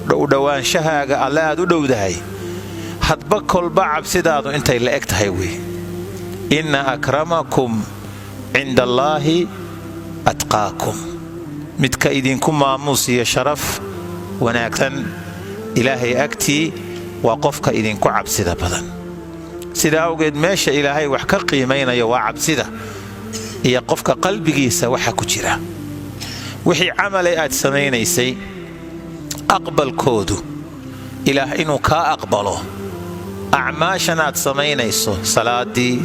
dhowaanshahaga alle aad u dhowdahay hadba kolba cabsidaadu intay la eg tahay wey inna akramakum cinda allaahi atqaakum midka idinku maamuus iyo sharaf wanaagsan ilaahay agtii waa qofka idinku cabsida badan sida awgeed meesha ilaahay wax ka qiimaynayo waa cabsida iyo qofka qalbigiisa waxa ku jira wixii camalay aad samaynaysay aqbalkoodu ilaah inuu kaa aqbalo acmaashan aad samaynayso salaadii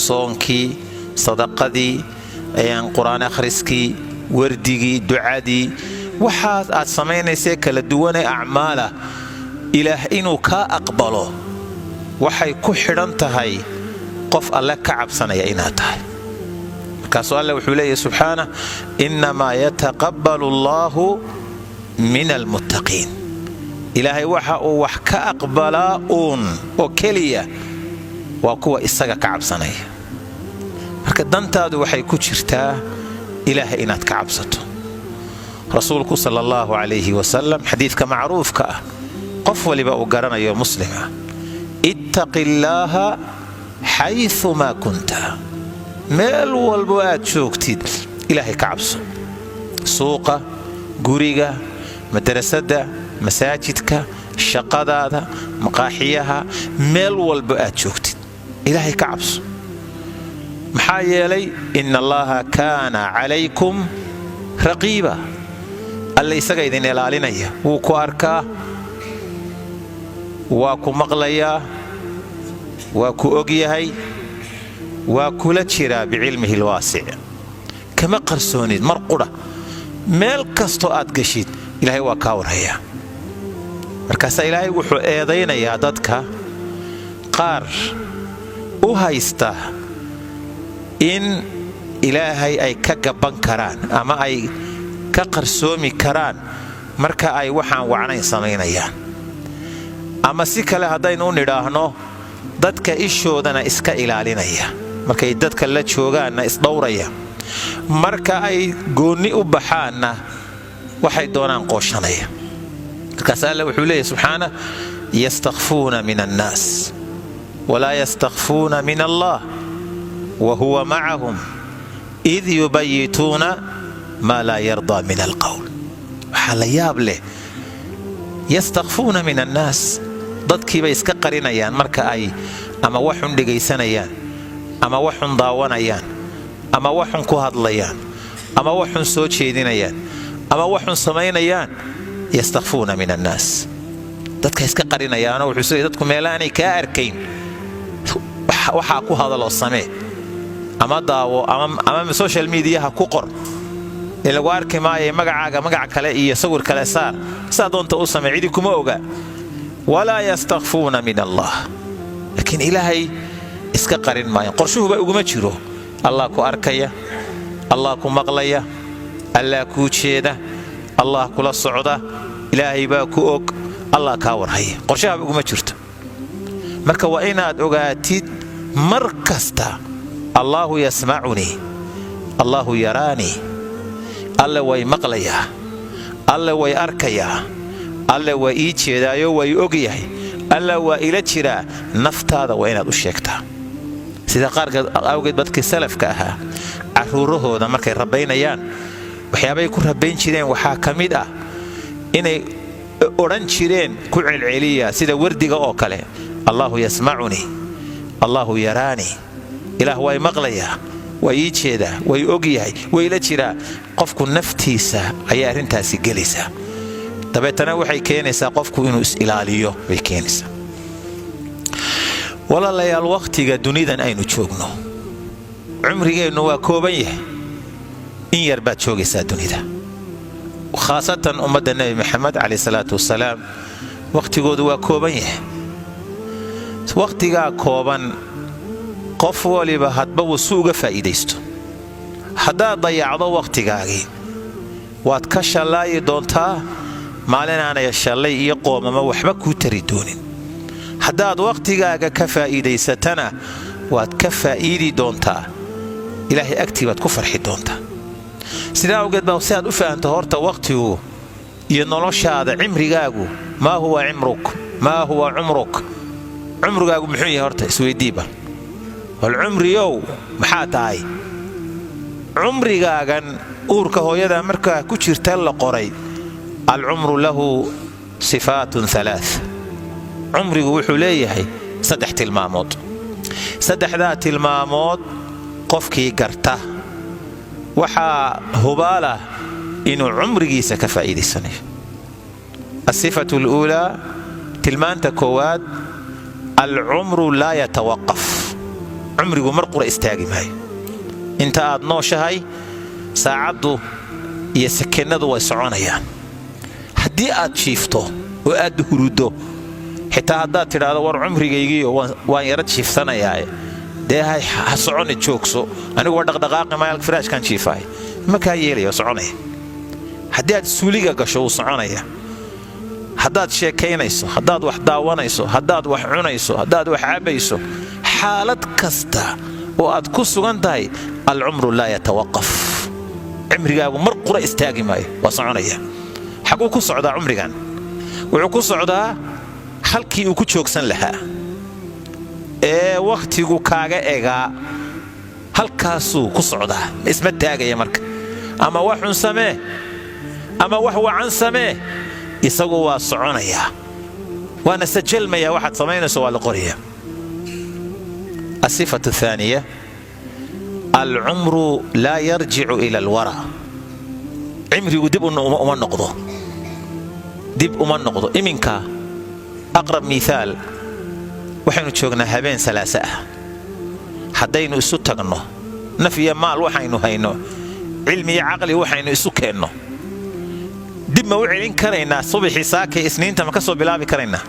soonkii sadaqadii qur'aan akhriskii wardigii ducadii waxaas aad samaynaysay kala duwanee acmaala ilaah inuu kaa aqbalo waxay ku xidhan tahay qof alle ka cabsanaya inaad tahay markaasuu alle wuxuu leeyahay subxaanah innamaa yataqabbalu allaahu min almuttaqiin ilaahay waxa uu wax ka aqbalaa oo keliya waa kuwa isaga ka cabsanaya marka dantaadu waxay ku jirtaa ilaahay inaad ka cabsato rasuulku sala allahu calayhi wasalam xadiidka macruufka ah qof waliba uu garanayo muslima ittaqi illaaha xayumaa kunta meel walbo aad joogtid ilaahay ka cabso suuqa guriga madrasadda masaajidka shaqadaada maqaaxiyaha meel walbo aad joogtid ilaahay ka cabso maxaa yeelay inna allaaha kaana calaykum raqiiba alle isaga idin ilaalinaya wuu ku arkaa waa ku maqlayaa waa ku ogyahay waa kula jiraa bicilmihi alwaasic kama qarsoonid mar qudha meel kastoo aad gashid ilaahay waa kaa warhayaa markaasaa ilaahay wuxuu eedaynayaa dadka qaar u haysta in ilaahay ay ka gabban karaan ama ay ka qarsoomi karaan marka ay waxaan wacnayn samaynayaan ama si kale haddaynu u nidhaahno dadka ishoodana iska ilaalinaya markay dadka la joogaanna isdhowraya marka ay goonni u baxaanna waxay doonaan qooshanaya markaas alle wuxuu leeyahy subxaanah yastakfuuna min annaas walaa yastakfuuna min allah wa huwa macahum id yubayituuna maa laa yardaa min alqowl waxaa la yaab leh yastakfuuna min annaas dadkiibay iska qarinayaan marka ay ama waxun dhegaysanayaan ama waxun daawanayaan ama waxun ku hadlayaan ama waxun soo jeedinayaan ama waxun samaynayaan yastakfuuna min annaas dadka iska qarinayaanoo wuxuu sida dadku meelaanay kaa arkayn waxaa ku hadaloo samee ama daawo ama social mediaha ku qor ee lagu arki maayo magacaaga magac kale iyo sawir kale saar saa doonta u samee cidi kuma oga walaa yastakfuuna min allah laakiin ilaahay iska qarin maayan qorshuhuba uguma jiro allah ku arkaya allah ku maqlaya allah kuu jeeda allah kula socda ilaahay baa ku og allah kaa warhaya qorshahaba uguma jirto marka waa inaad ogaatid mar kasta allaahu yasmacunii allaahu yaraanii alle way maqlayaa alle way arkayaa alle waa ii jeedaayo way ogyahay alle waa ila jiraa naftaada waa inaad u sheegtaa sida qaarkeed awgeed dadkii salafka ahaa carruurahooda markay rabaynayaan waxyaabay ku rabayn jireen waxaa ka mid ah inay odhan jireen ku celceliya sida wardiga oo kale allaahu yasmacunii allaahu yaraanii ilaah way maqlayaa way ii jeedaa way ogyahay way ila jiraa qofku naftiisa ayaa arrintaasi gelaysaa dabeetana waxay keenaysaa qofku inuu is-ilaaliyo bay keenaysaa walaalayaal wakhtiga dunidan aynu joogno cumrigeennu waa kooban yahay in yar baad joogaysaa dunida khaasatan ummadda nebi maxamed calayh salaatu wasalaam wakhtigoodu waa kooban yahay wakhtigaa kooban qof waliba hadba wuu si uga faa'iidaysto haddaad dayacdo wakhtigaagii waad ka shallaayi doontaa maalinaanaya shallay iyo qoomama waxba kuu tari doonin haddaad wakhtigaaga ka faa'iidaysatana waad ka faa'iidi doontaa ilaahay agtii baad ku farxi doontaa sidaa awgeed baa si aad u fahanto horta wakhtigu iyo noloshaada cimrigaagu maa huwa cimruk maa huwa cumruk cumrigaagu muxuu yahay horta isweydiiba wal cumriyow maxaa tahay cumrigaagan uurka hooyada markaa ku jirta la qoray alcumru lahu sifaatun halaath cumrigu wuxuu leeyahay saddex tilmaamood saddexdaa tilmaamood qofkii garta waxaa hubaala inuu cumrigiisa ka faa'iidaysanayo asifatu aluulaa tilmaanta koowaad alcumru laa yatawaqaf cumrigu mar qura istaagi maayo inta aad nooshahay saacaddu iyo sakennadu way soconayaan haddii aad jiifto oo aad huruddo xitaa haddaad tidhaahdo war cumrigaygiiyo waan yara jiifsanayaa dee ha soconi joogso anigu waa dhaqdhaqaaqi maayal firaashkan jiifaay ma kaa yeelaya soconaya haddii aad suuliga gasho wuu soconaya haddaad sheekaynayso haddaad wax daawanayso haddaad wax cunayso haddaad wax cabbayso xaalad kasta oo aad ku sugan tahay alcumru laa yatawaqaf cimrigaagu mar qura istaagi maayo waa soconaya xaguu ku socdaa cumrigan wuxuu ku socdaa halkii uu ku joogsan lahaa ee wakhtigu kaaga egaa halkaasuu ku socdaa isma taagaya marka ama wax xun samee ama wax wacan samee isagu waa soconayaa waana sajalmayaa waxaad samaynayso waa la qorayaa asifatu ahaaniya alcumru laa yarjicu ila alwara cimrigu dib uma noqdo iminka aqrab miihaal waxaynu joognaa habeen salaasa ah haddaynu isu tagno naf iyo maal waxaynu hayno cilmi iyo caqli waxaynu isu keenno dib ma u celin karaynaa subaxii saakay isniinta ma ka soo bilaabi karaynaa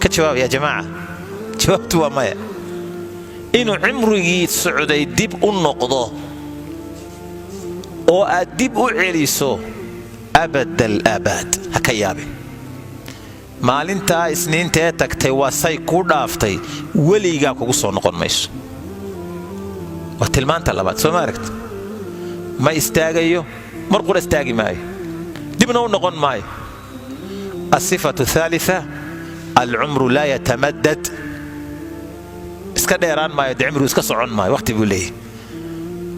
ka jawaab yaa jamaaca jawaabtu waa maya inuu cimrigii socday dib u noqdo oo aad dib u celiso abadal aabaad ha ka yaabin maalintaa isniintaee tagtay waa say kuu dhaaftay weligaa kugu soo noqon mayso waa tilmaanta labaad soo ma aragta ma istaagayo mar qura istaagi maayo dibna u noqon maayo asifatu athaalita alcumru laa yatamaddad iska dheeraan maayo dee cimrigu iska socon maayo wakhti buu leeyahy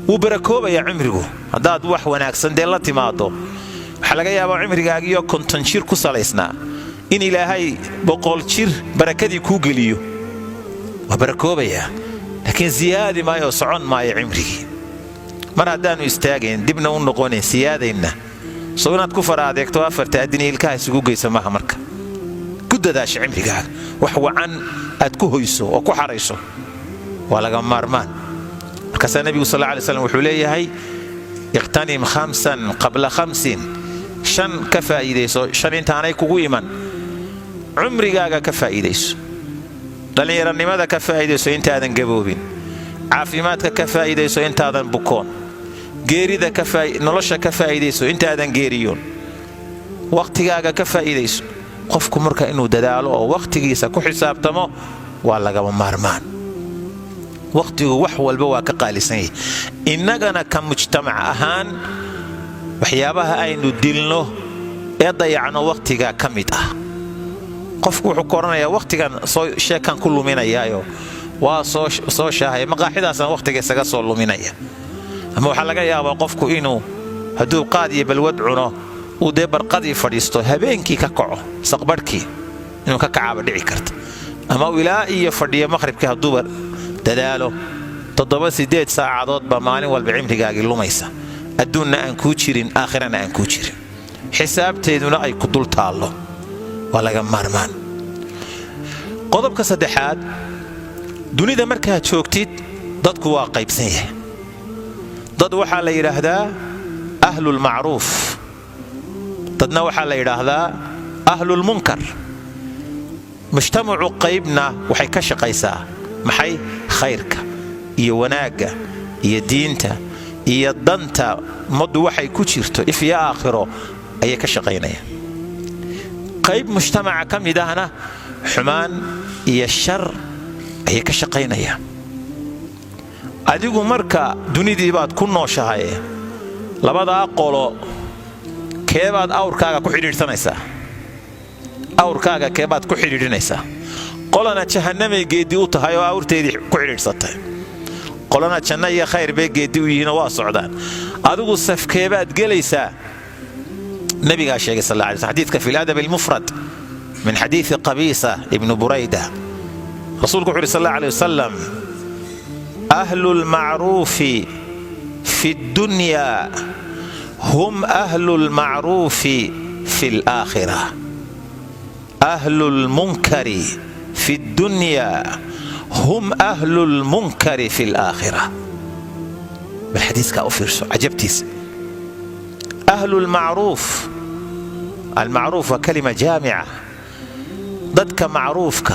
wuu barakoobayaa cimrigu haddaad wax wanaagsan dee la timaado waxaa laga yaabaa cimrigaagiyo 50 jir ku salaysnaa in ilaahay 100 jir barakadii kuu geliyo waa barakoobayaa laakiin siyaadi maayo oo socon maayo cimrigii mar haddaannu istaagayn dibna u noqonayn siyaadaynna soo inaad ku fara adeegto afarta addini ilkaha isugu geysa maaha marka ku dadaasha cimrigaaga wax wacan aad ku hoyso oo ku xarayso waa laga maarmaan markaasaa nebigu sal alla alay slam wuxuu leeyahay iqtanim 5 qabla 5 5 ka faa'iidayso 5 intaanay kugu iman cumrigaaga ka faa'iidayso dhallinyaranimada ka faa'iidayso intaadan gaboobin caafimaadka ka faa'iidayso intaadan bukoon geerida nolosha ka faa'iidayso intaadan geeriyoon wakhtigaaga ka faa'iidayso qofku marka inuu dadaalo oo wakhtigiisa ku xisaabtamo waa lagama maarmaan wakhtigu wax walba waa ka qaalisan yahay innagana ka mujtamac ahaan waxyaabaha aynu dilno ee dayacno wakhtigaa ka mid ah qofku wuxuu ku odhanayaa wakhtigan sheekan ku luminayaayo waa soo shaahaya maqaaxidaasaan wakhtiga isaga soo luminaya ama waxaa laga yaabaa qofku inuu hadduu qaad iyo balwad cuno uu dee barqadii fadhiisto habeenkii ka kaco saqbarhkii inuu ka kacaaba dhici karta ama uu ilaa iyo fadhiyo maqhribkii hadduuba dadaalo 7-8 saacadood baa maalin walba cimrigaagii lumaysa adduunna aan kuu jirin aakhirana aan kuu jirin xisaabteeduna ay ku dul taallo waa laga maarmaan qodobka saddexaad dunida markaad joogtid dadku waa qaybsan yahay dad waxaa la yidhaahdaa ahlulmacruuf dadna waxaa la yidhaahdaa ahlulmunkar mujtamacu qaybna waxay ka shaqaysaa maxay khayrka iyo wanaagga iyo diinta iyo danta ummaddu waxay ku jirto if iyo aakhiro ayay ka shaqaynayaan qayb mujtamaca ka mid ahna xumaan iyo shar ayay ka shaqaynayaan adigu marka dunidii baad ku nooshahay labadaa qolo keebaad awrkaaga ku xidhiidhsanaysaa awrkaaga keebaad ku xidhiidhinaysaa qolana jahannamay geedi u tahay oo awrteedii ku xidhiidhsatay qolana janno iyo khayr bay geedi u yihiin oo waa socdaan adigu safkeebaad gelaysaa nabigaa sheegay sallallahu alayhi wasallam xadiidka fi al-adab al-mufrad min xadiisi qabiisa ibn burayda rasuulku wuxuu yidhi sallallahu alayhi wasallam ahlu al-ma'ruufi fi ad-dunya hum ahlu al-ma'ruufi fi al-aakhirah ahlu al-munkari في الدنيا هم أهل المنكر في الآخرة بالحديث كأفرسو عجبتيس أهل المعروف المعروف كلمة جامعة ضدك معروفك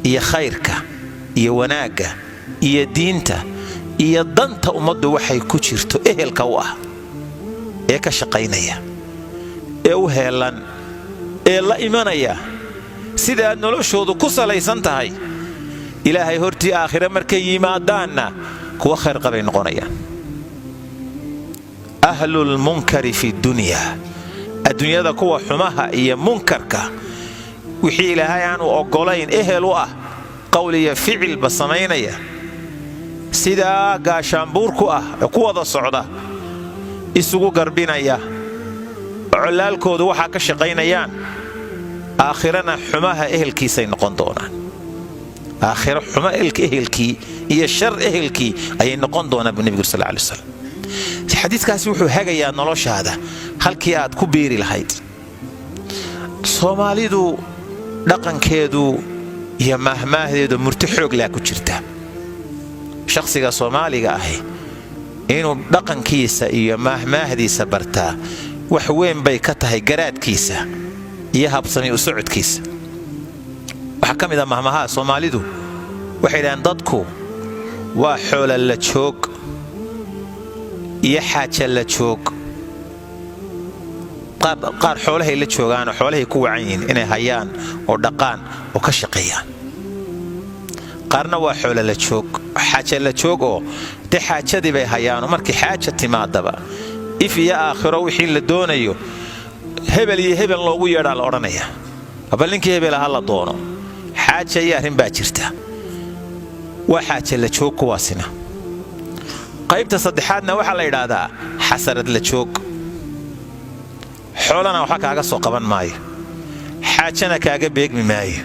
يا خيرك يا وناقة يا دينته يا ضنت أمد وحي كتشرتو إيه الكواه إيه كشقينيا إيه وهيلان إيه لا إيمانيا sida aad noloshoodu ku salaysan tahay ilaahay hortii aakhire markay yimaadaanna kuwa khayr qabay noqonayaan ahlul munkari fi dunya adduunyada kuwa xumaha iyo munkarka wixii ilaahay aanu ogolayn ehel u ah qowl iyo ficil ba samaynaya sida gaashaanbuurku ah ku wada socda isugu garbinaya colaalkoodu waxa ka shaqaynayaan آخرنا حماها إهلكي سينقون دونا آخر حما إهلكي هي الشر إهلكي أي نقون دونا بالنبي صلى الله عليه وسلم الحديث كاسي وحو هاجا يا نلوش هذا هل كيات كبيري الهيد صومالي دو لقن كيدو يا مهما هيدو مرتحوك لا كتشرته شخصي صومالي أهي إنه لقن كيسة يا مهما هدي سبرتا وحوين بيكتها جراد كيسة iyo habsami u socodkiisa waxa kamid ah mahmaha Soomaalidu waxay leeyihiin dadku waa xoolo la joog iyo xaaja la joog qaar xoolahay la joogaan oo xoolahay ku wacan yihiin inay hayaan oo dhaqaan oo ka shaqeeyaan qaarna waa xoolo la joog xaaja la joog oo de xaajadii bay hayaan markii xaaja timaadaba if iyo aakhiro wixii la doonayo hebel iyo hebel loogu yeedhaa la odhanaya abalinkii hebel ha la doono xaaja iyo arrin baa jirta waa xaaja la joog kuwaasina qaybta saddexaadna waxaa la yidhaahdaa xasarad la joog xoolana waxa kaaga soo qaban maayo xaajana kaaga beegmi maayo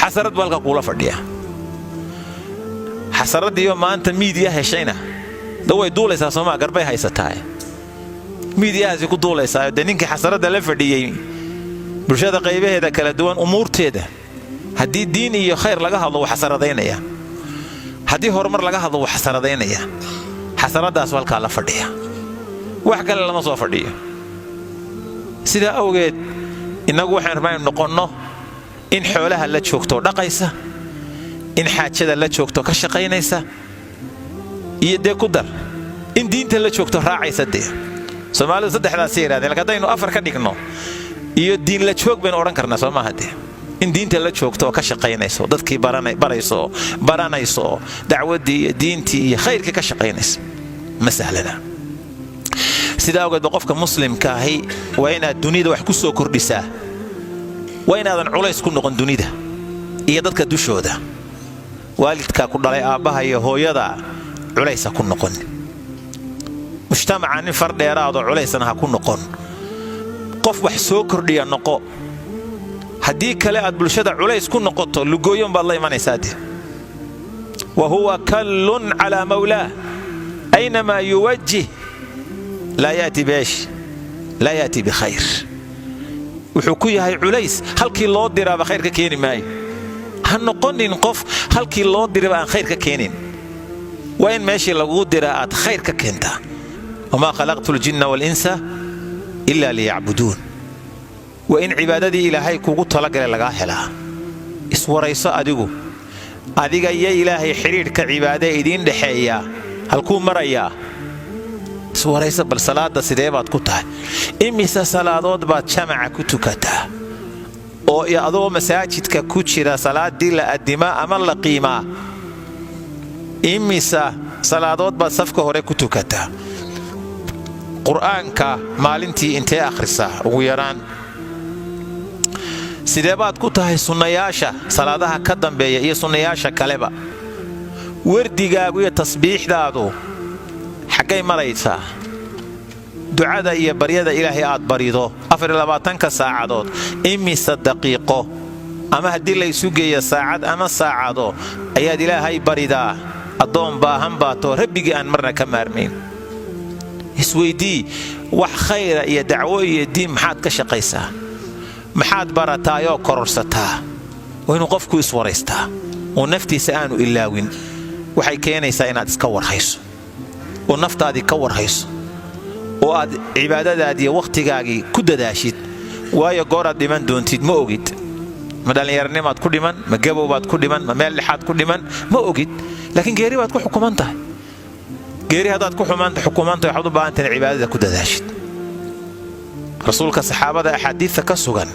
xasarad balka kula fadhiya xasaradiyo maanta miidiya heshayna daway duulaysaa Soomaa garbay haysataa miidiyahaasi ku duulaysaa ninka xasarada la fadhiyay bulshada qaybaheeda kala duwan umuurteeda haddii diin iyo khayr laga hadlo wax xasaradeynaya haddii horumar laga hadlo wax xasaradeynaya xasaradaas halka la fadhiya wax kale lama soo fadhiyo sida awgeed inagu waxaan rabnaa noqonno in xoolaha la joogto dhaqaysa in xaajada la joogto ka shaqaynaysa iyo de ku dar in diinta la joogto raacaysa de Soomaalidu saddexdaas yiraahday lakadaynu afar ka dhigno iyo diin la joog been oran karnaa Soomaha de in diinta la joogto ka shaqaynayso dadkii baranayso dacwadii diintii iyo khayrka ka shaqaynayso masahlana sida awgeed qofka muslimka ahi waa inaad dunida wax ku soo kordhisaa waa inaadan culays ku noqon dunida iyo dadka dushooda waalidka ku dhalay aabaha iyo hooyada culaysa ku noqon mujtamaca far dheeraado culaysana ha ku noqon qof wax soo kordhiya noqo haddii kale aad bulshada culays ku noqoto lugooyon baad la imanaysaa wa huwa kallun ala mawlaa aynama yuwajjih لا يأتي بإيش؟ لا يأتي بخير. وحكوية هاي علايس هل كي الله ديرا بخير ككينين ماي؟ هنقول نقف هل كي الله ديرا بخير ككينين؟ وين ماشي لو ديرا أت خير ككينتا؟ وما خلقت الجن والإنس إلا ليعبدون. وإن عبادتي إلى هاي كوكو طلق لغاهلا. اسمه رئيس أديكو. أديكا يا إلهي حرير كعبادة إدين دحيا. هل كون مريا؟ سوريس بل صلاة سيدي باد كتاه إميسا صلاة باد شمع كتوكتا أو يأذو مساجد ككوتشيرا صلاة دي لأدماء أمال لقيمة إميسا صلاة باد صفك هوري كتوكتا قرآن كا مالنتي انتي آخر ساعة ويران sidee baad ku tahay sunnayaasha salaadaha ka dambeeya iyo sunnayaasha kaleba wardigaagu iyo tasbiixdaadu xaggay maraysaa ducada iyo baryada ilaahay aad barido 24 saacadood imise daqiiqo ama haddii la isu geeyo saacad ama saacado ayaad ilaahay baridaa addoon baahan baato rabbigii aan marna ka maarmayn isweydii wax khayra iyo dacwo iyo diin maxaad ka shaqaysaa maxaad barataayoo kororsataa waa inuu qofku iswaraystaa oo naftiisa aanu ilaawin waxay keenaysaa inaad iska warhayso oo naftaadii ka warhayso oo aad cibaadadaadii waqtigaagii ku dadaashid waayo gooraad dhiman doontid ma ogid ma dhallinyaranimaad ku dhiman ma gabowbaad ku dhiman ma meel dhexaad ku dhiman ma ogid laakiin geeri baad ku xukuman tahay geeri haddaad ku xukumantahay waxaad u baahantahay cibaadada ku dadaashid rasuulka saxaabada axaadiidta ka sugan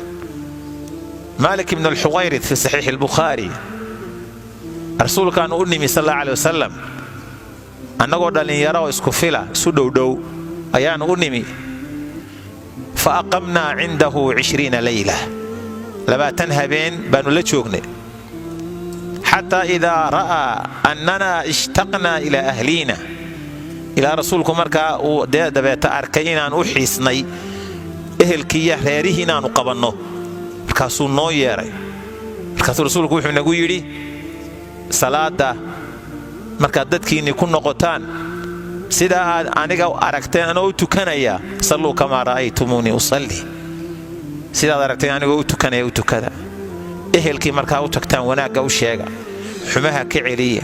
maalik ibn al-xuwayrid fi saxiix al-bukhaari rasuulkaanu u nimi sallallahu alayhi wasallam annagoo dhallinyaro oo isku fila isu dhowdhow ayaanu u nimi fa aqamnaa cindahu 20 layla 20 habeen baanu la joognay xataa idaa ra'aa annanaa ishtaqnaa ilaa ahliina ilaa rasuulku markaa uu dabeeta arkay inaan u xiisnay ehelkiiya reerihii inaanu qabanno markaasuu noo yeeray markaasuu rasuulku wuxuu nagu yidhi salaada markaad dadkiinni ku noqotaan sidaa aad aniga aragteen anoo u tukanaya salluu kamaa ra'aytumuunii usalli sidaad aragteen anigoo u tukanaya u tukada ehelkii markaa u tagtaan wanaagga u sheega xumaha ka celiya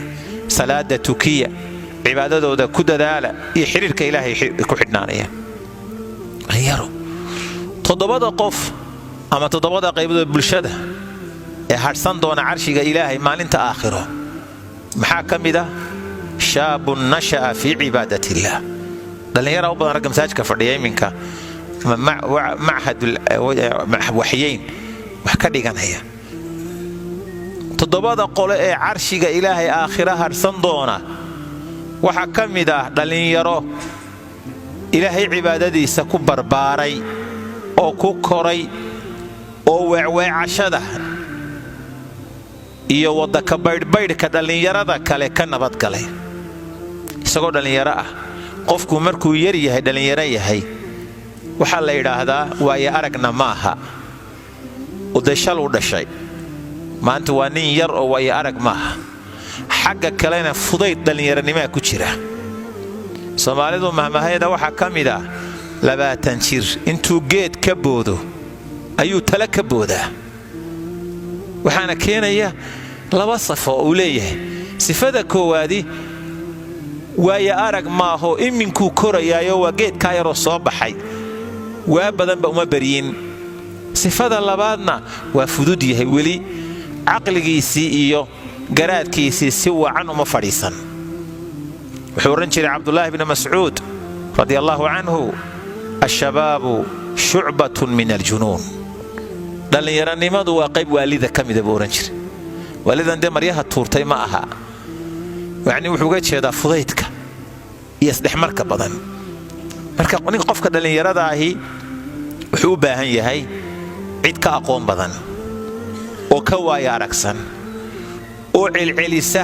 salaada tukiya cibaadadooda ku dadaala iyo xiriirka ilaahay ku xidhnaanaya ayaro toddobada qof ama toddobada qaybood bulshada ee harsan doona carshiga ilaahay maalinta aakhiro maxaa ka mid ah shaabun nasha'a fii cibaadatillah dhallinyara u badan ragga masaajidka fadhiya iminka machad waxyayn wax ka dhiganaya toddobada qole ee carshiga ilaahay aakhira harsan doona waxaa ka mid ah dhallinyaro ilaahay cibaadadiisa ku barbaaray oo ku koray oo weecweecashada iyo wadaka baydhbaydhka dhallinyarada kale ka nabadgalay isagoo dhallinyaro ah qofku markuu yar yahay dhallinyaro yahay waxaa la yidhaahdaa waayo aragna maaha udashal u dhashay maanta waa nin yar oo waayo arag maaha xagga kalena fudayd dhallinyaranimaa ku jira soomaalidu mahmahayada waxaa ka mid ah 20 jir intuu geed ka boodo ayuu tala ka boodaa waxaana keenaya laba safo uu leeyahay sifada koowaadi waayo arag maaho iminkuu korayaayo waa geedkaa yaroo soo baxay waa badanba uma baryin sifada labaadna waa fudud yahay weli caqligiisii iyo garaadkiisii si wacan uma fadhiisan wuxuu oran jiray cabdullaahi ibn mascuud radiyallahu anhu ashabaabu shucbatun min aljunuun dhallinyaranimadu waa qayb waalida ka mida buu oran jiray waalidan dee maryaha tuurtay ma aha yacni wuxuu uga jeedaa fudaydka iyo isdhexmarka badan marka nin qofka dhallinyarada ahi wuxuu u baahan yahay cid ka aqoon badan oo ka waaya aragsan oo celcelisa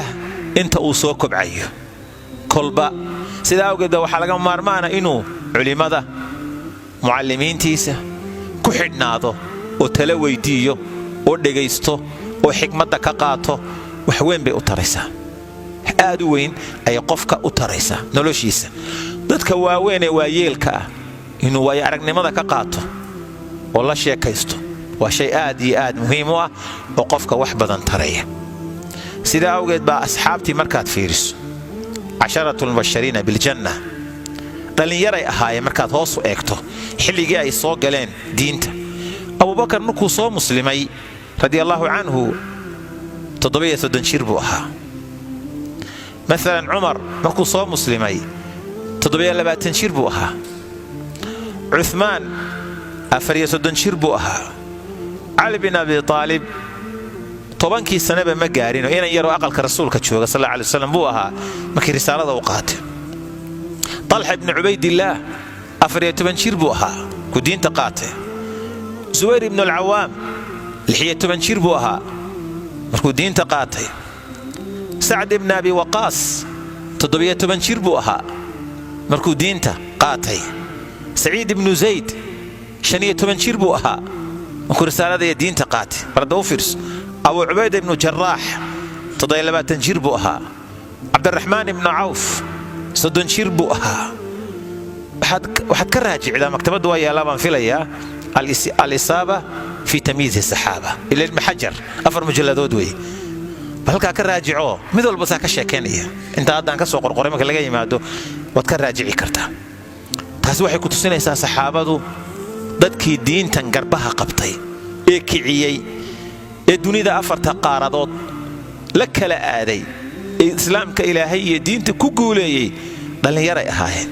inta uu soo kobcayo kolba sidaa awgeed waxaa laga maarmaana inuu culimada mucallimiintiisa ku xidhnaado oo tala weydiiyo oo dhegaysto oo xikmadda ka qaato wax weyn bay u taraysaa aad u weyn ayay qofka u taraysaa noloshiisa dadka waaweyn ee waayeelka ah inuu waayo aragnimada ka qaato oo la sheekaysto waa shay aad iyo aad muhiim u ah oo qofka wax badan taraya sidaa awgeed baa asxaabtii markaad fiiriso 10 mubashiriina biljanna dhallinyaray ahaayeen markaad hoos u eegto xilligii ay soo galeen diinta abubakar markuu soo muslimay radiyallahu anhu 37 jir buu ahaa مثلا عمر مركو صوم مسلمي تضبيا لباتن شربوها عثمان أفريا سدن شربوها علي بن أبي طالب طبعا كي سنة بمجارين وإنا يروا أقل كرسول كتشوغ صلى الله عليه وسلم بوها مكي رسالة وقات طلحة بن عبيد الله أفريا تبن شربوها كدين تقاته زوير بن العوام 10 jir buu ahaa markuu diinta qaatay. sacd ibn abi waqaas 17 jir buu ahaa markuu diinta qaatay. saciid ibnu zayd 15 jir buu ahaa markuu risaalada iyo diinta qaatay. barda u fiirso. abu cubayda ibnu jaraax 27 jir buu ahaa. cabdiraxmaan ibnu cawf 30 jir buu ahaa. waxaad ka raajicdaa maktabadda waa yaallaa baan filayaa al-isaaba fi tamyiiz saxaaba ila ibn xajar 4 mujalladood wey. halkaa ka raajico mid walba saa ka sheekeynaya inta haddaan ka soo qorqoray marka laga yimaado waad ka raajici kartaa. taasi waxay ku tusinaysaa saxaabadu dadkii diintan garbaha qabtay ee kiciyey ee dunida 4 qaaradood la kala aaday ee islaamka ilaahay iyo diinta ku guuleeyey dhallinyaray ahaayeen.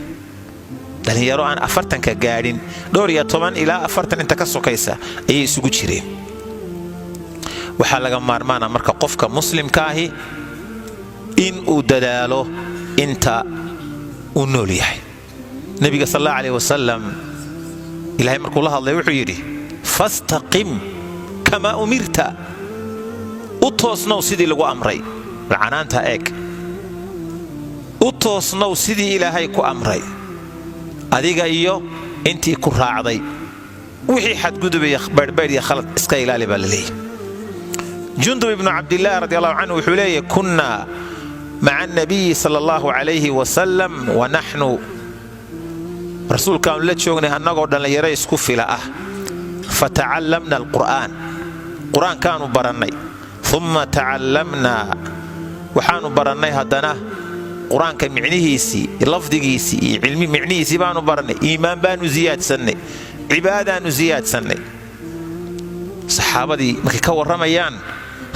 dhallinyaro aan 40 ka gaadhin dhowr iyo 10 ilaa 40 inta ka sokaysa ayay isugu jireen. waxaa laga maarmaana marka qofka muslimka ahi in uu dadaalo inta uu nool yahay. nabiga sallallahu alayhi wasallam ilaahay markuu la hadlay wuxuu yidhi fastaqim kama umirta u toosnow sidii lagu amray. lacanaanta eeg u toosnow sidii ilaahay ku amray adiga iyo intii ku raacday. wixii xadgudubaya badhbayd iyo khalad iska ilaali baa la leeyahay. jundub ibnu cabdillaah radiallahu canhu wuxuu leeyahy kunna maca annabiyi sala allahu calayhi wasalam wa naxnu rasuulkaanu la joognay annagoo dhallinyaro isku fila ah. fatacallamna alqur'aan qur-aankaanu barannay. uma tacallamnaa waxaanu barannay haddana qur-aanka micnihiisii lafdigiisii iyo cilmi micnihiisii baanu barannay. iimaan baanu ziyaadsannay. cibaadaanu ziyaadsannay. saxaabadii markay ka warramayaan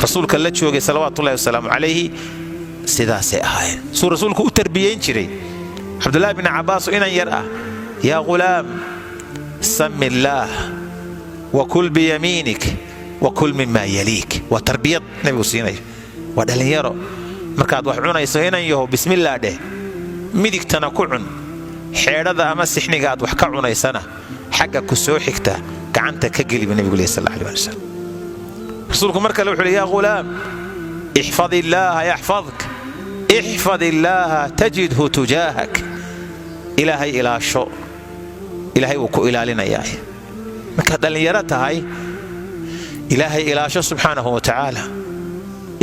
rasuulka la joogay salawaatullahi wasalaamu calayhi sidaasay ahaayeen. suu rasuulku u tarbiyeyn jiray. cabdullaahi bni cabbaasoo inan yar ah yaa ghulaam sami illaah wa kul biyamiinik wa kul mimaa yaliik. waa tarbiyad nabigu siinayo. waa dhallinyaro markaad wax cunayso inan yaho bismillaah dheh midigtana ku cun. xeedhada ama sixniga aad wax ka cunaysana xagga ku soo xigta gacanta ka geliba nabigu leeyahay sallallahu alayhi wasallam. rasuulku mar kale wuxuu leeyahay yaa ghulaam ixfad illaaha yaxfadk ixfad illaaha tajidhu tujaahak. ilaahay ilaasho ilaahay wuu ku ilaalinayaa. markaad dhallinyaro tahay ilaahay ilaasho subxaanahu wa tacaala.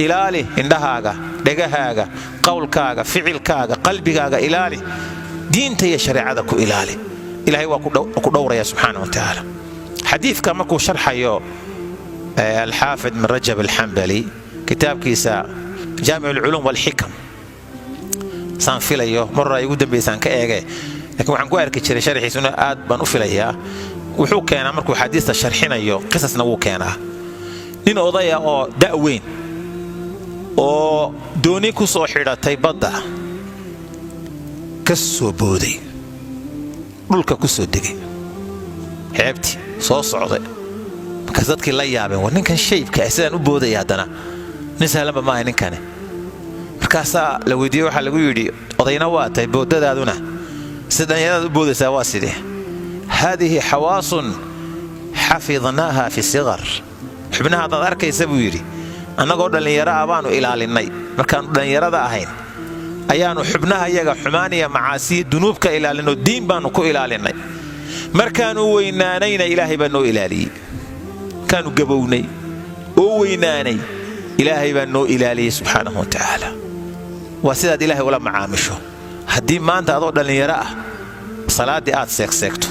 ilaali indhahaaga dhegahaaga qowlkaaga ficilkaaga qalbigaaga ilaali. diinta iyo shareecada ku ilaali. ilaahay waa ku dhowraya subxaanahu wa tacaala. xadiidka markuu sharxayo alxaafid min rajab alxambali kitaabkiisa jaamic alculuum walxikam saan filayo marra ay ugu dambaysaan ka eege laakiin waxaan ku arki jiray sharxiisuna aad baan u filayaa. wuxuu keenaa markuu xadiista sharxinayo qisasna wuu keenaa. nin odaya oo da'weyn oo dooni ku soo xidhatay badda ka soo booday dhulka ku soo degay xeebtii soo socday. markaas dadkii la yaabeen war ninkan shaybka sidaan u boodaya haddana nin sahlanba maaha ninkani. markaasaa la weydiiyey waxaa lagu yidhi odayna waa tahay boodadaaduna sida dhallinyaradaad u boodaysaa waa sidee. haadihi xawaasun xafidnaaha fi siqar. xubnaha haddaad arkaysa buu yidhi annagoo dhallinyaro ah baanu ilaalinnay. markaannu dhallinyarada ahayn ayaannu xubnaha iyaga xumaan iyo macaasiya dunuubka ilaalinoo diin baannu ku ilaalinnay. markaannu weynaanayna ilaahay baa noo ilaaliyey. markaannu gabownay oo weynaanay ilaahay baa noo ilaaliyey subxaanahu wa tacaala. waa sidaad ilaahay ula macaamisho. haddii maanta adoo dhallinyaro ah salaaddii aad seegseegto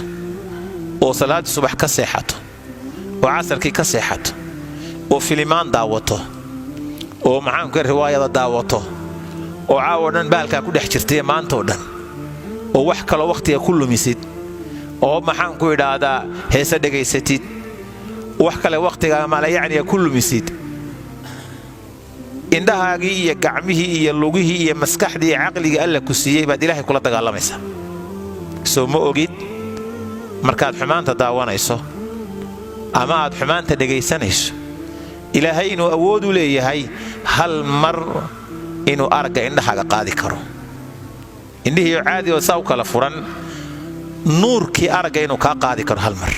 oo salaaddii subax ka seexato oo casarkii ka seexato oo filimaan daawato oo maxaanka riwaayada daawato oo caawo dhan baalkaa ku dhex jirtay maantoo dhan oo wax kaloo wakhtiga ku lumisid oo maxaanku idhaahdaa heese dhegaysatid wax kale wakhtiga maalayacniga ku lumisid. indhahaagii iyo gacmihii iyo lugihii iyo maskaxdii iyo caqligii alla ku siiyey baad ilaahay kula dagaalamaysaa. soo ma ogid markaad xumaanta daawanayso ama aad xumaanta dhegaysanayso ilaahay inuu awood u leeyahay hal mar inuu aragga indhahaaga qaadi karo. indhihii caadi oo saa u kala furan nuurkii aragga inuu kaa qaadi karo hal mar.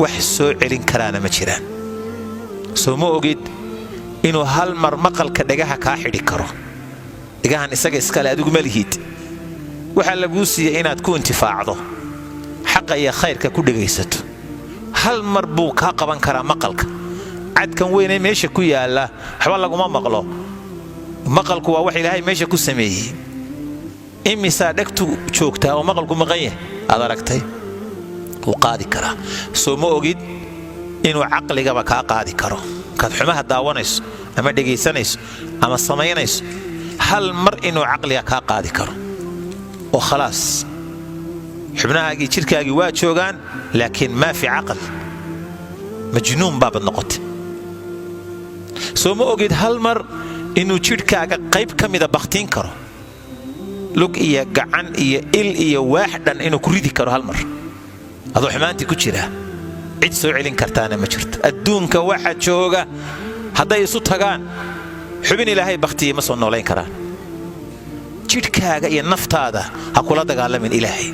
wax soo celin karaana ma jiraan. soo ma ogid inuu hal mar maqalka dhagaha kaa xidhi karo dhagahan isaga iskale adigu ma lihid waxaa laguu siiyey inaad ku intifaacdo xaqa iyo khayrka ku dhegaysato hal mar buu kaa qaban karaa maqalka cadkan weynee meesha ku yaalla waxba laguma maqlo maqalku waa wax ilaahay meesha ku sameeyey imisaa dhegtu joogtaa oo maqalku maqan yahay aad aragtay wuu qaadi karaa soo ma ogid inuu caqligaba kaa qaadi karo kaad xumaha daawanayso ama dhegaysanayso ama samaynayso hal mar inuu caqliga kaa qaadi karo oo khalaas xubnahaagii jidhkaagii waa joogaan laakiin maa fi caqal majnuun baabad noqotay soo ma ogid hal mar inuu jidhkaaga qayb ka mida bakhtiin karo lug iyo gacan iyo il iyo waax dhan inuu ku ridi karo hal mar adoo xumaantii ku jira cid soo celin kartaana ma jirto adduunka waxa jooga hadday isu tagaan xubin ilaahay bakhtiye ma soo noolayn karaan jidhkaaga iyo naftaada ha kula dagaalamin ilaahay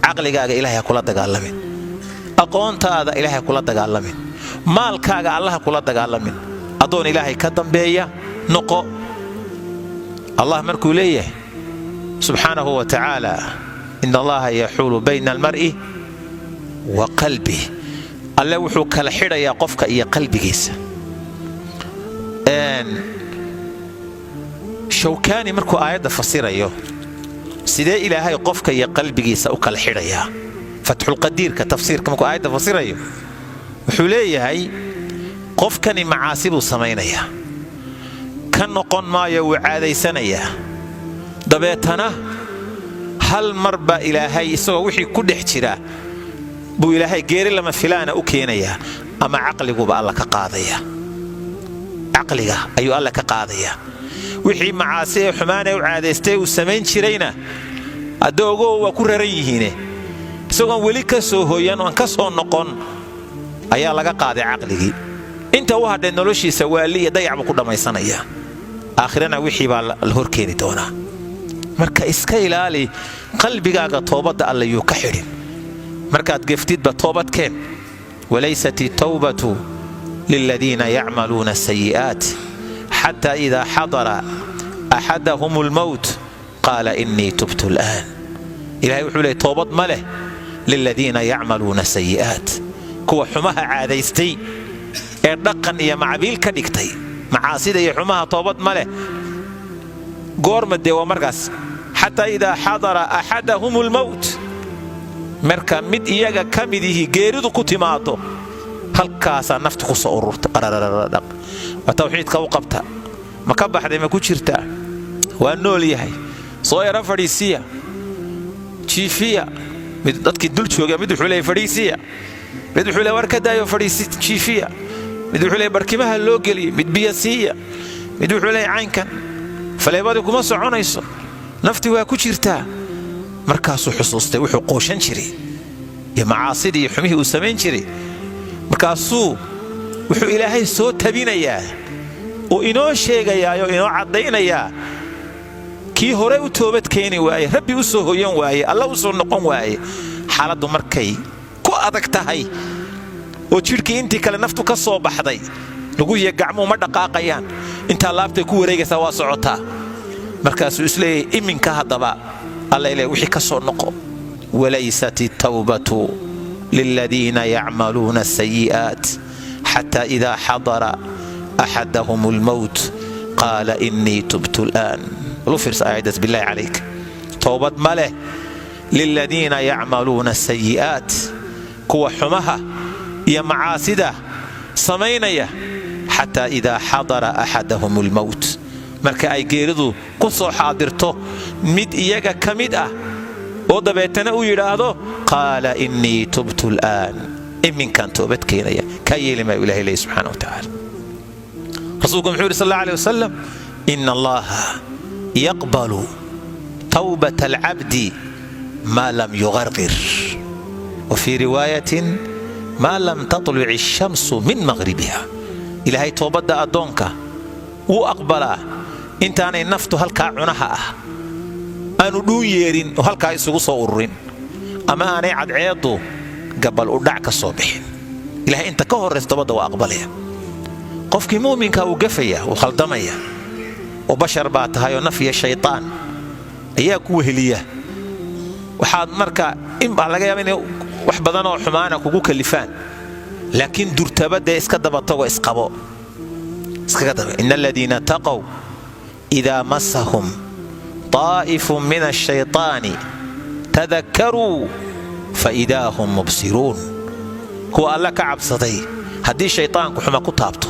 caqligaaga ilaahay ha kula dagaalamin aqoontaada ilaahay ha kula dagaalamin maalkaaga allah ha kula dagaalamin adoon ilaahay ka dambeeya noqo allah markuu leeyahay subxaanahu wa tacaala in allaha yaxuulu bayna almar'i wa qalbih alle wuxuu kala xidhayaa qofka iyo qalbigiisa shawkaani markuu aayadda fasirayo sidee ilaahay qofka iyo qalbigiisa u kala xidhayaa fatxulqadiirka tafsiirka markuu aayadda fasirayo wuxuu leeyahay qofkani macaasi buu samaynayaa ka noqon maayo wuu caadaysanayaa dabeetana hal mar baa ilaahay isagoo wixii ku dhex jira buu ilaahay geeri lama filaana u keenayaa ama caqliguba alla ka qaadaya caqliga ayuu alla ka qaadayaa wixii macaasi ee xumaanee u caadaystay uu samayn jirayna adoogoo waa ku raran yihiine isagoon weli ka soo hooyan oon ka soo noqon ayaa laga qaaday caqligii inta u hadhay noloshiisa waali iyo dayac buu ku dhammaysanayaa aakhirana wixii baa la horkeeni doonaa marka iska ilaali qalbigaaga toobadda alle yuu ka xidhin markaad geftidba toobadkeen walaysat itawbatu liladiina yacmaluuna asayi'aat xataa idaa xadara axadahum almowt qaala innii tubtu al'aan ilahay wuxuu leeyay toobad ma leh liladiina yacmaluuna sayi'aat kuwa xumaha caadaystay ee dhaqan iyo macabiil ka dhigtay macaasida iyo xumaha toobad ma leh goorma dee waa markaas xataa idaa xadara axadahum almowt marka mid iyaga ka midihii geeridu ku timaado halkaasaa naftu ku soo ururta qararardhaq waa tawxiidka u qabta ma ka baxday ma ku jirtaa waa nool yahay soo yara fadhiisiya jiifiya mid dadkii dul jooga mid wuxuu leeyahay fadhiisiya mid wuxuu leeyahay war ka daayo fadhiisi jiifiya mid wuxuu leeyahay barkimaha loo geliyo mid biyo siiya mid wuxuu leeyahay caynkan faleebadii kuma soconayso nafti waa ku jirtaa markaasuu xusuustay wuxuu qooshan jiray iyo macaasidii iyo xumihii uu samayn jiray markaasuu wuxuu ilaahay soo tabinayaa oo inoo sheegayaayo inoo caddaynayaa kii hore u toobad keeni waaye rabbi u soo hoyan waaye alla u soo noqon waaye xaaladdu markay ku adag tahay oo jidhkii intii kale naftu ka soo baxday lagu iyo gacmuhu ma dhaqaaqayaan intaa laabtay ku wareegaysaa waa socotaa markaasuu isleeyahay iminka haddaba alla ilaahay wixii ka soo noqo walaysat itawbatu liladiina yacmaluuna asayi'aat xataa idaa xadara axadahum almowt qaala innii tubtu al'aan lu fiirsa aayaddaas bilaahi calayk toobad ma leh liladiina yacmaluuna asayi'aat kuwa xumaha iyo macaasida samaynaya xataa idaa xadara axadahum almowt marka ay geeridu ku soo xaadirto mid iyaga ka mid ah oo dabeetana uu yidhaahdo qaala innii tubtu al'aan iminkaan toobad keenaya kaa yeeli maayo ilahay leeyahy subxaana wa tacaala rasuulku muxuu yidhi sal alla alay wasalam ina allaha yaqbalu tawbata alcabdi maa lam yugarqir wa fii riwaayatin maa lam tatluc ashamsu min maqhribiha ilaahay toobadda addoonka wuu aqbalaa intaanay naftu halkaa cunaha ah aanu dhuun yeerin oo halkaa isugu soo ururin ama aanay cadceeddu gabal u dhac ka soo bixin ilahay inta ka horraysa toobadda waa aqbalaya qofkii muuminka uu gafaya uu khaldamaya oo bashar baa tahay oo nafya shaytaan ayaa ku weheliya waxaad marka in baa laga yaabaa inay wax badan oo xumaana kugu kalifaan laakiin durtabada iska daba tago isqabo iska daba innal ladina taqaw idha massahum taa'ifun min ash-shaytaani tadhakkaruu fa idahum mubsiruun kuwa alla ka cabsaday haddii shaytaanku xuma ku taabto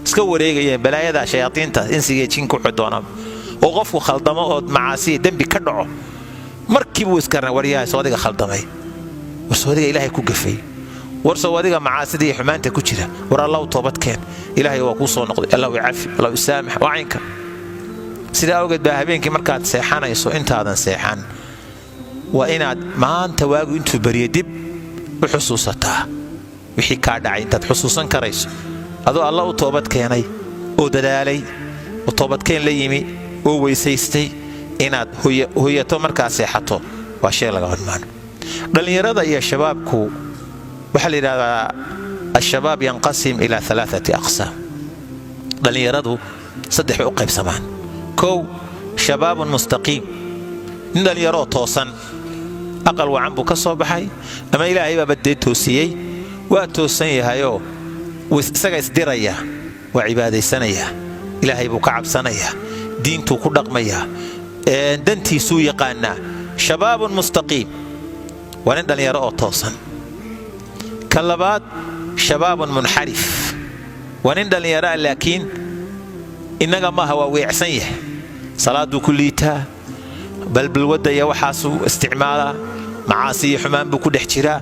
iska wareegayeen balaayada shayaatiinta insiga jinku xiddoona oo qofku khaldamo oo macaasi dambi ka dhaco markii buu iska waryahay soodiga khaldamay soodiga ilaahay ku gafay warsoodiga macaasida iyo xumaanta ku jira war Allah toobad keen ilaahay waa ku soo noqday Allah yaafi Allah yusaamix waayinka sida awgeed baa habeenkii markaad seexanayso intaadan seexan waa inaad maanta waagu intuu bariyo dib u xusuusataa wixii ka dhacay intaad xusuusan karayso adoo Allah toobad keenay oo dadaalay oo toobad keen la yimi oo weysaystay inaad hooyato markaa seexato waa shay laga hormaan dhalinyarada iyo shabaabku waxa la yiraahdaa الشباب ينقسم إلى 3 أقسام dhalinyaradu saddex u qaybsamaan كو شباب مستقيم dhalinyaro toosan aqal wacan buu ka soo baxay ama ilaahay baa baday toosiyay waa toosan yahayo isaga isdiraya waa cibaadaysanaya ilaahay buu ka cabsanaya diintu ku dhaqmaya dantiisu yaqaana شباب مستقيم waa dhalinyaro oo toosan كاللبات شباب منحرف ونين دليرا لكن إنما ما هو ويعسيه صلاة كليتها بل بالودة يوحاسو استعمالا معاصي حمام بكل احتراء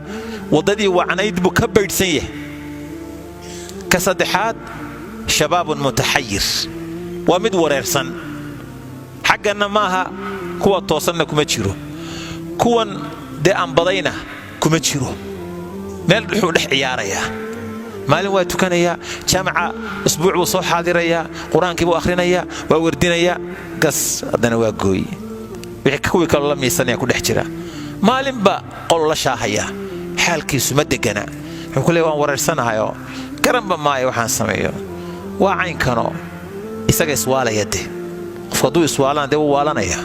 وضدي وعنيد بكبر سيه كصدحات شباب متحير ومدور إرسان حقنا ماها كوا توصلنا كمتشيرو كوا دي أنبضينا كمتشيرو meel wuxuu dhex ciyaarayaa maalin waa tukanaya jaamaca usbuuc uu soo xaadiraya quraanka uu akhrinaya waa wardinaya gas adana waa gooy wixii kuwii kale la miisanaya ku dhex jira maalinba qol la shaahaya xaalkiisu ma degana wuxuu ku leeyahay waan wareersanahayo garanba maayo waxaan sameeyo waa caynkano isaga iswaalaya qofka duu iswaalan dee wuu waalanaya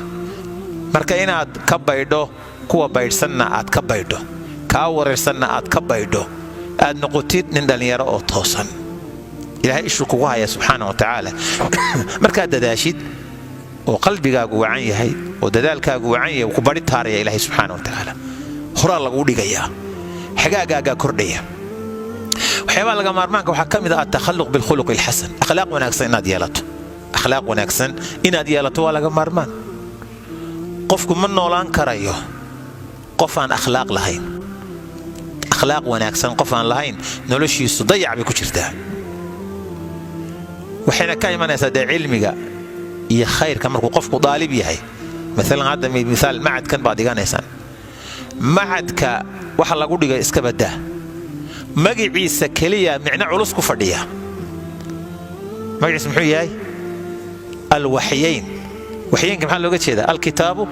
marka inaad ka baydho kuwa baydhsanna aad ka baydho kaa wareersanna aad ka baydho aad noqotid nin dhalinyaro oo toosan ilaahay ishu kugu haya subxaanahu wa tacaala markaad dadaashid oo qalbigaagu wacan yahay oo dadaalkaagu wacan yahay ku bari taaraya ilaahay subxaanahu wa tacaala horaa lagu dhigayaa xagaagaagaa kordhaya waxyaabaa laga maarmaanka waxaa ka mid ah takhalluq bilkhuluq alxasan akhlaaq wanaagsan inaad yeelato waa laga maarmaan qofku ma noolaan karayo qof aan akhlaaq lahayn أخلاق وناكسن قفان لهين نولشي صديع بكشرتها وحين كاي من يسد علمك يا خير كما قفك طالبي هي مثلا هذا مثال معد كان بعد كان إنسان معد ك وحلا قولي إسكبده مجي عيسى كلية معنى علوس كفردية مجي اسمه هاي الوحيين وحيين كم حال لو قلت هذا الكتاب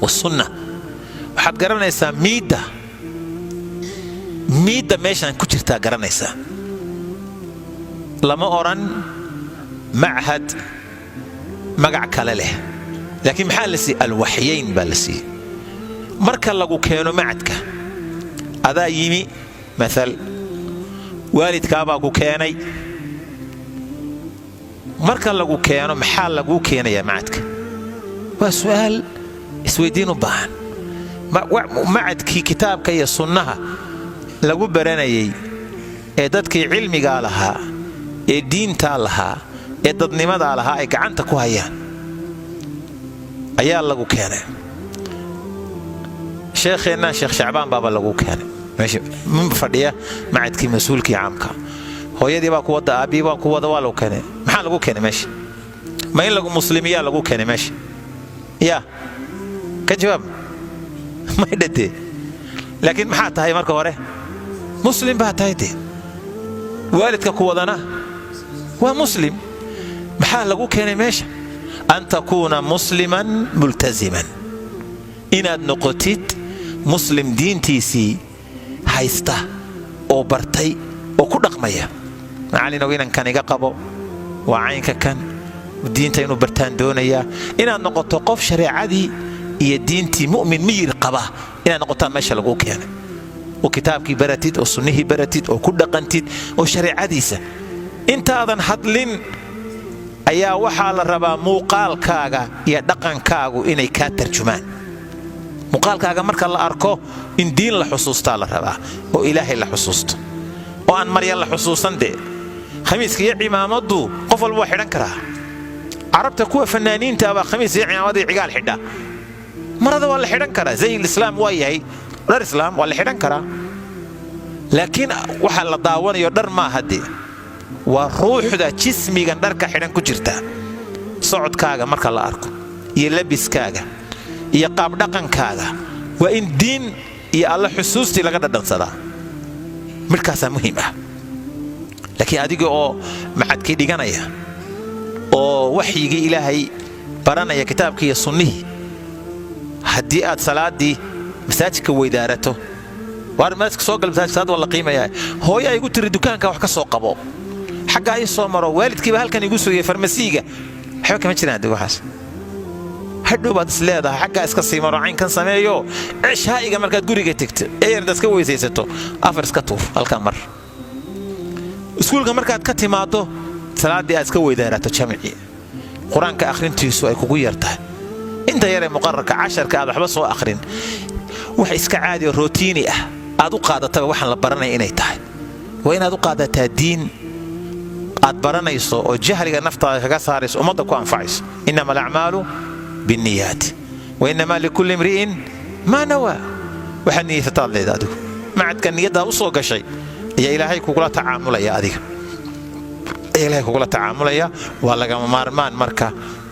والسنة وحد قررنا إنسان ميدا ميشان كجرتا garanaysa lama oran معهد magac kale leh laakiin maxaa la si alwahyayn balsi marka lagu keeno macadka adaa yimi مثال waalidka baa ku keenay marka lagu keeno maxaa lagu keenaya macadka waa su'aal isweydiin u baahan macadkii kitaabka iyo sunnaha lagu baranayay ee dadkii cilmiga lahaa ee diinta lahaa ee dadnimada lahaa ay gacanta ku hayaan ayaa lagu keenay sheekheena sheekh Shacbaan baba lagu keenay meeshii min fadhiya macadkii mas'uulkii caamka hooyadii baa ku wada aabii baa ku wada waa lagu keenay maxaa lagu keenay meeshii ma in lagu muslimiya lagu keenay meeshii ya ka jawaab ma idhate laakiin maxaa tahay marka hore مسلم باتايتي والدك كودنا ومسلم محال لغو كيني ماشي أن تكون مسلما ملتزما إن نقطت مسلم دين تيسي هايستا أو برتي أو كدق ميا macallinow inankan iga qabo waa caynka kan diinta inuu bartaan doonayaa inaad noqoto qof shareecadii iyo diintii mu'min miyir qaba inaad noqotaan meesha lagu keenay oo kitaabkii baratid oo sunnihii baratid oo ku dhaqantid oo shareecadiisa intaadan hadlin ayaa waxaa la rabaa muuqaalkaaga iyo dhaqankaagu inay kaa tarjumaan muuqaalkaaga marka la arko in diin la xusuustaa la rabaa oo ilaahay la xusuusto oo aan marya la xusuusan dee khamiiska iyo cimaamadu qof walba waa xidhan karaa carabta kuwa fanaaniinta baa khamiis iyo cimaamad iyo cigaal xidha marada waa la xidhan karaa zay islaam waa yahay dhar islaam waa la xidhan karaa laakiin waxa la daawanayo dhar maaha dee waa ruuxda jismigan dharka xidhan ku jirta socodkaaga marka la arko iyo labiskaaga iyo qaab dhaqankaaga waa in diin iyo alla xusuustii laga dhadhansadaa midkaasaa muhiim ah laakiin adiga oo macadkii dhiganaya oo waxyigii ilaahay baranaya kitaabkii iyo sunnihii haddii aad salaadii masaajidka weydaarato waar masaajidka soo gal masaajid salaad waa la qiimayaa hooyaa igu tiri dukaanka wax ka soo qabo xaggaa ii soo maro waalidkiiba halkan igu sugayay farmasiiga waxba kama jiraan dib waxaas hadhow baad is leedahay xaggaa iska sii maro caynkan sameeyo cishaa'iga markaad guriga tegto eeyarda iska weysaysato afar iska tuur halkan mar iskuulka markaad ka timaado salaaddii aad iska weydaarato jamci qur-aanka akhrintiisu ay kugu yartahay inta yaree muqararka casharka aad waxba soo akhrin wax iska caadi oo rootiini ah aad u qaadataba waxaan la baranaya inay tahay waa inaad u qaadataa diin aad baranayso oo jahliga naftaada kaga saarayso ummadda ku anfacayso innama alacmaalu بالنيات وإنما لكل امرئ ما نوى waxaad niyeysataa leeda adigu macadka niyadda u soo gashay ayaa ilaahay kugula tacaamulaya adiga ilaahay kugula tacaamulaya waa lagama maarmaan marka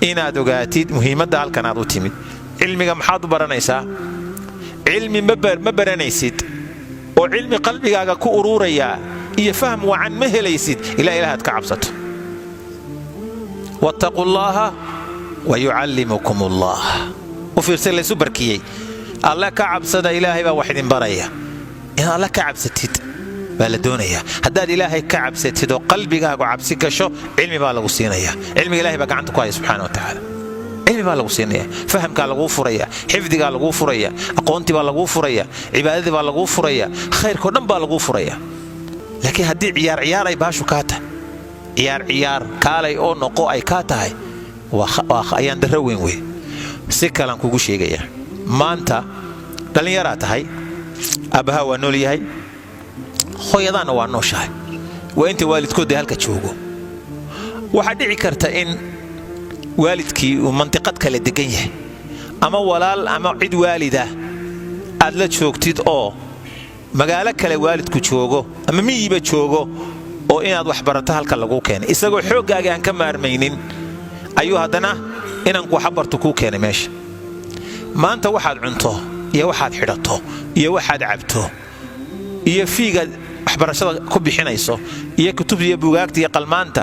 inaad ogaatid muhiimadda halkan aad u timid cilmiga maxaad u baranaysaa cilmi ma baranaysid oo cilmi qalbigaaga ku ururaya iyo fahm wacan ma helaysid ilaa ilaahaad ka cabsato wattaqullaha ويعلمكم الله وفيرسل لي سوبركيي الله كعب صدا إلهي با واحد بريا إن الله كعب ستيد بلدونيا هداد إلهي كعب ستيد وقلبي قاعد عبسك شو علمي بالغ وسينيا علمي إلهي بقى عنده كويس سبحانه وتعالى علمي بالغ وسينيا فهم قال غفوريا حفظي قال غفوريا أقونتي بالغ غفوريا عبادتي بالغ غفوريا خير كلهم بالغ غفوريا لكن هدي عيار أي باشو كاته عيار كالي أو نقو أي كاته ayaan darro weyn wey si kalan kugu sheegaya maanta dhalinyaraa tahay aabbaha waa nool yahay hooyadaana waa nooshahay waa inta waalidkooda halka joogo waxaa dhici karta in waalidkii uu mantiqad kale degan yahay ama walaal ama cid waalida aad la joogtid oo magaalo kale waalidku joogo ama miyiba joogo oo inaad wax barato halka lagu keenay isagoo xooggaaga aan ka maarmaynin ayuu haddana inanku xabartu kuu keenay meesha maanta waxaad cunto iyo waxaad xidhato iyo waxaad cabto iyo fiigaad waxbarashada ku bixinayso iyo kutubta iyo buugaagta iyo qalmaanta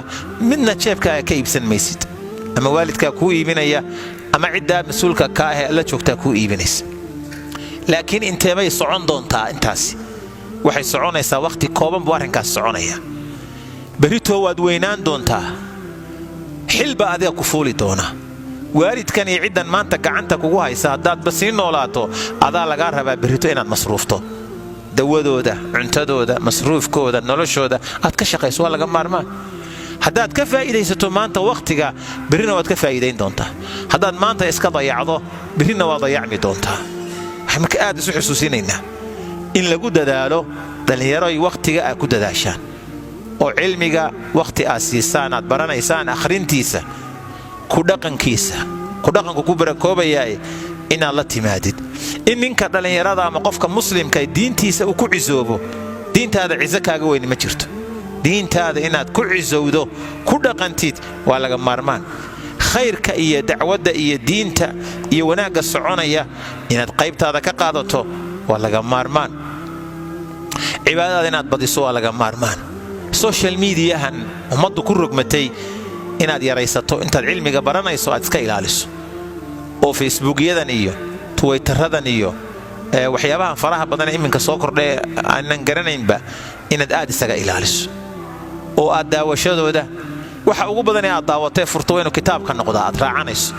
midna jeebkaaga ka iibsan maysid ama waalidkaa kuu iibinaya ama ciddaa mas-uulka ka ah la joogtaa kuu iibinaysa laakiin inteebay socon doontaa intaasi waxay soconaysaa waqti kooban buu arrinkaas soconaya berritoo waad weynaan doontaa xilba adiga ku fuuli doona waalidkan iyo ciddan maanta gacanta kugu haysa haddaadba sii noolaato adaa lagaa rabaa berrito inaad masruufto dawadooda cuntadooda masruufkooda noloshooda aad ka shaqayso waa laga maarmaan haddaad ka faa'iidaysato maanta waqtiga berrina waad ka faa'iidayn doontaa haddaad maanta iska dayacdo berrina waa dayacmi doontaa waxaan marka aad isu xusuusinaynaa in lagu dadaalo dhallinyaroy waqtiga aad ku dadaashaan oo cilmiga waqti aad siisaan aad baranaysaan akhrintiisa ku dhaqanku ku barakoobayaa inaad la timaadid in ninka dhallinyarada ama qofka muslimka diintiisa uu ku cisoobo diintaada ciso kaaga weyni ma jirto diintaada inaad ku cisowdo ku dhaqantid waa laga maarmaan khayrka iyo dacwadda iyo diinta iyo wanaagga soconaya inaad qaybtaada ka qaadato waa laga maarmaan cibaadada inaad badiso waa laga maarmaan social mediahan ummaddu ku rogmatay inaad yaraysato intaad cilmiga baranayso aad iska ilaaliso oo facebookyadan iyo twitteradan iyo waxyaabahan faraha badan iminka soo kordhay aanan garanaynba inaad aad isaga ilaaliso oo aad daawashadooda waxa ugu badan ee aad daawatay furto inuu kitaabka noqdo aad raacanayso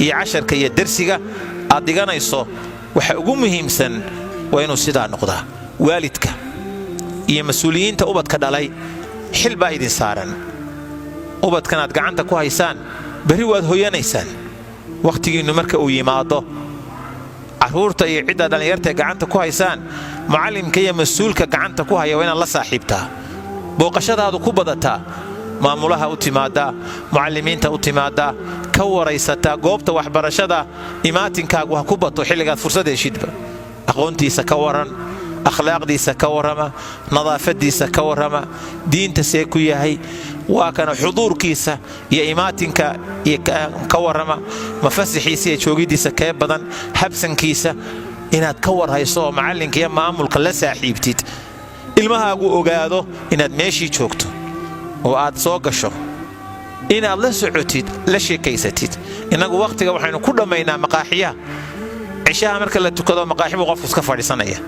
iyo casharka iyo darsiga aad dhiganayso waxa ugu muhiimsan waa inuu sidaa noqdaa waalidka iyo mas'uuliyiinta ubadka dhalay xil baa idin saaran ubadkan aad gacanta ku haysaan bari waad hoyanaysaan waqtigiinnu marka uu yimaado caruurta iyo cidda dhalinyarta gacanta ku haysaan macallimka iyo mas'uulka gacanta ku haya waa inaad la saaxiibtaa booqashadaadu ku badataa maamulaha u timaadaa mucallimiinta u timaadaa ka waraysataa goobta waxbarashada imaatinkaagu ha ku bato xilligaad fursad heshidba aqoontiisa ka waran akhlaaqdiisa ka warrama nadaafadiisa ka warrama diinta see ku yahay waa kana xuduurkiisa iyo imaatinka ka warrama mafasixiisa iyo joogidiisa kee badan habsankiisa inaad ka warhayso oo macallinka iyo maamulka la saaxiibtid ilmahaagu ogaado inaad meeshii joogto oo aad soo gasho inaad la socotid la sheekaysatid innagu waqtiga waxaynu ku dhammaynaa maqaaxiyaha cishaha marka la tukado maqaaxibuu qofku iska fadhiisanaya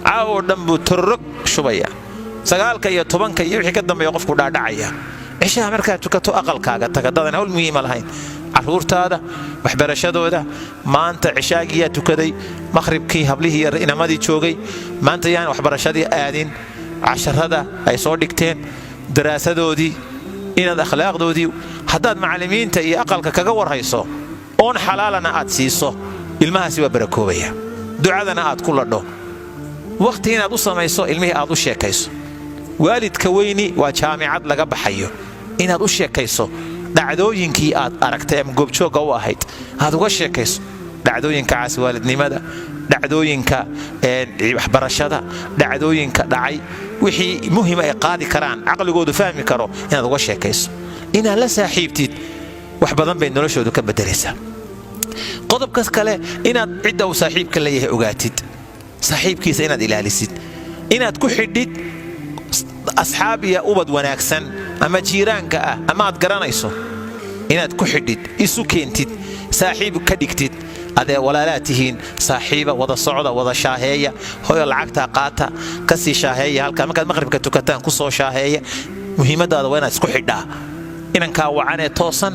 caawoo dhan buu torrog shubaya 9 iyo 10 iyo wixii ka dambeeya qofku dhaadhacaya cishaha markaad tukato aqalkaaga tagadadan hawl muhiima lahayn caruurtaada waxbarashadooda maanta cishaagiyaa tukaday maqribkii hablihii yar inamadii joogay maanta yaan waxbarashadii aadin casharada ay soo dhigteen daraasadoodii inaad akhlaaqdoodii haddaad macallimiinta iyo aqalka kaga warhayso oon xalaalana aad siiso ilmahaasi waa barakoobaya ducadana aad ku ladho waqti inaad u samayso ilmihii aad u sheekayso waalidka weyni waa jaamicad laga baxayo inaad u sheekayso dhacdooyinkii aad aragtay ama goobjoogga u ahayd aad uga sheekayso dhacdooyinka caaswaalidnimada dhacdooyinka waxbarashada dhacdooyinka dhacay wixii muhiim ay qaadi karaan caqligoodu fahmi karo inaad uga sheekayso inaad la saaxiibtid wax badan bay noloshoodu ka bedelaysaa qodobkaas kale inaad cidda uu saaxiibka leeyahay ogaatid saaxiibkiisa inaad ilaalisid inaad ku xidhid asxaab iyo ubad wanaagsan ama jiiraanka ah ama aad garanayso inaad ku xidhid isu keentid saaxiib ka dhigtid adee walaalaad tihiin saaxiiba wada socda wada shaaheeya hooyo lacagta qaata ka sii shaaheeya halka markaad maqribka tukataan ku soo shaaheeya muhiimadaada waa inaad isku xidhaa inankaa wacan ee toosan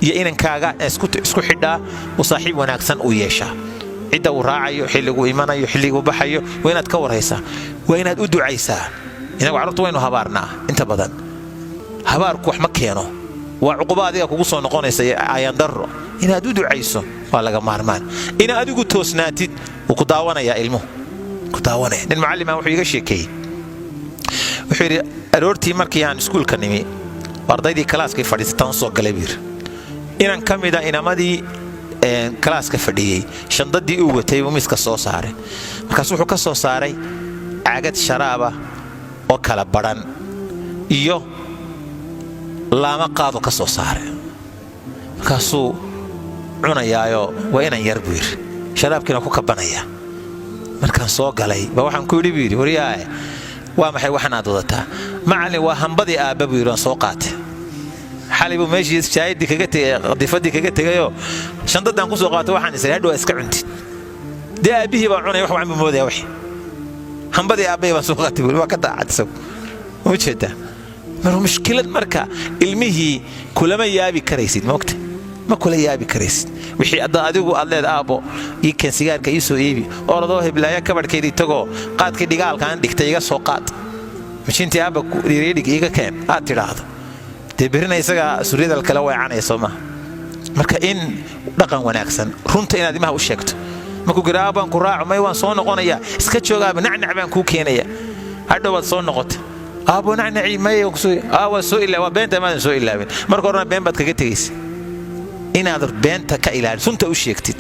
iyo inankaaga isku xidhaa oo saaxiib wanaagsan u yeeshaa cidda uu raacayo xilligu imanayo xilligu baxayo waa inaad ka warhaysaa waa inaad u ducaysaa inagu carruurta waynu habaarnaa inta badan habaarku wax ma keeno waa cuquba adiga kugu soo noqonaysa ayandaro inaad u ducayso waa laga maarmaan inaad adigu toosnaatid wuu ku daawanayaa ilmuhu ku daawanaya nin macallima wuxuu iga sheekeeyey wuxuu yidhi aroortii markii aan iskuulka nimi ardaydii kalaaskay fadhiisataan soo galay buu yidhi inan ka mida inamadii kalaaska fadhiyey shandadii uu watay buu miiska soo saaray markaas wuxuu ka soo saaray caagad sharaaba oo kala badhan iyo laama qaado ka soo saaray markaasuu cunayaayo waa inan yar buu yidhi sharaabkiina ku kabanaya markaan soo galay ba waxaan ku yidhi buu yidhi waryaaye waa maxay waxan aad wadataa macallin waa hambadii aabba buu yidhi waan soo qaatay xalay buu meeshii shaahidii kaga tegay qadifadii kaga tegayoo shandadaan ku soo qaatay waxaan isay hadhow iska cuntid dee aabbihii baan cunaya wax waan buu moodaya wixii hambadii aabbahii baan soo qaatay buu waa ka daacad isagu ma jeedaa marka mushkilad marka ilmihii kulama yaabi karaysid moogta ma kula yaabi karaysid wixii adigu aad leed aabbo ii keen sigaarka ii soo iibi orodoo heblaaya kabadhkeedii tagoo qaadkii dhigaalkaan dhigtay iga soo qaad mashiintii aabba dhiiriidhig iiga keen aad tidhaahdo dee berina isaga suryadal kale weecanaya soo maaha marka in dhaqan wanaagsan runta inaad imaha u sheegto markuu gira aabbaan ku raaco may waan soo noqonayaa iska joogaaba nacnac baan kuu keenaya hadhow waad soo noqotay aabbo nacnacii may waa soo ilaa waa beenta maadan soo ilaabin marka horena been baad kaga tegaysa inaad beenta ka ilaaliso runta u sheegtid